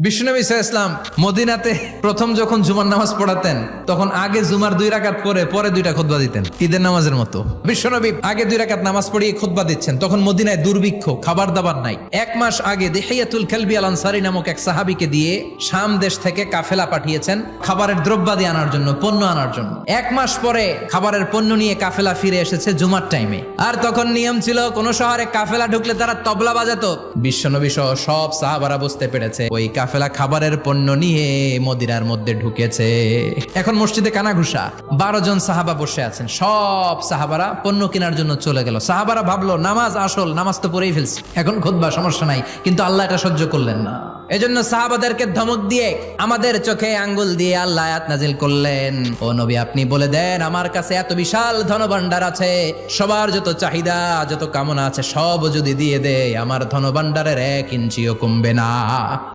বিশ্বনবী সাল্লাল্লাহু আলাইহি ওয়াসাল্লাম মদিনাতে প্রথম যখন জুমার নামাজ পড়াতেন তখন আগে জুমার 2 রাকাত পরে 2টা খুতবা দিতেন, ঈদের নামাজের মতো। বিশ্বনবী আগে 2 রাকাত নামাজ পড়িয়ে খুতবা দিচ্ছেন, তখন মদিনায় দুর্ভিক্ষ, খাবার দাবার নাই। 1 মাস আগে দিহিয়াতুল কালবি আল আনসারী নামক এক সাহাবীকে দিয়ে শাম দেশ থেকে কাফেলা পাঠিয়েছেন খাবারের দ্রব্যাদি আনার জন্য, পণ্য আনার জন্য। 1 মাস পরে খাবারের পণ্য নিয়ে কাফেলা ফিরে এসেছে জুমার টাইমে। আর তখন নিয়ম ছিল কোন শহরে কাফেলা ঢুকলে তারা তবলা বাজাতো। বিশ্বনবী সহ সব সাহাবারা বুঝতে পেরেছে ওই কাফেলা খাবারের পণ্য নিয়ে মদিনার মধ্যে ঢুকেছে। এখন মসজিদে কানাঘুষা, 12 জন সাহাবা বসে আছেন, সব সাহাবারা পণ্য কেনার জন্য চলে গেল। সাহাবারা ভাবলো নামাজ আসল, নামাজ তো পড়েই ফেলছি, এখন খুতবা সমস্যা নাই, কিন্তু আল্লাহ এটা সহ্য করলেন না। এজন্য সাহাবাদেরকে ধমক দিয়ে আমাদের চোখে আঙ্গুল দিয়ে আল্লাহ আয়াত নাজিল করলেন, ও নবী আপনি বলে দেন আমার কাছে এত বিশাল ধনভাণ্ডার আছে, সবার যত চাহিদা যত কামনা আছে সব যদি দিয়ে দেয় আমার ধনভাণ্ডারের 1 ইঞ্চিও কমবে না।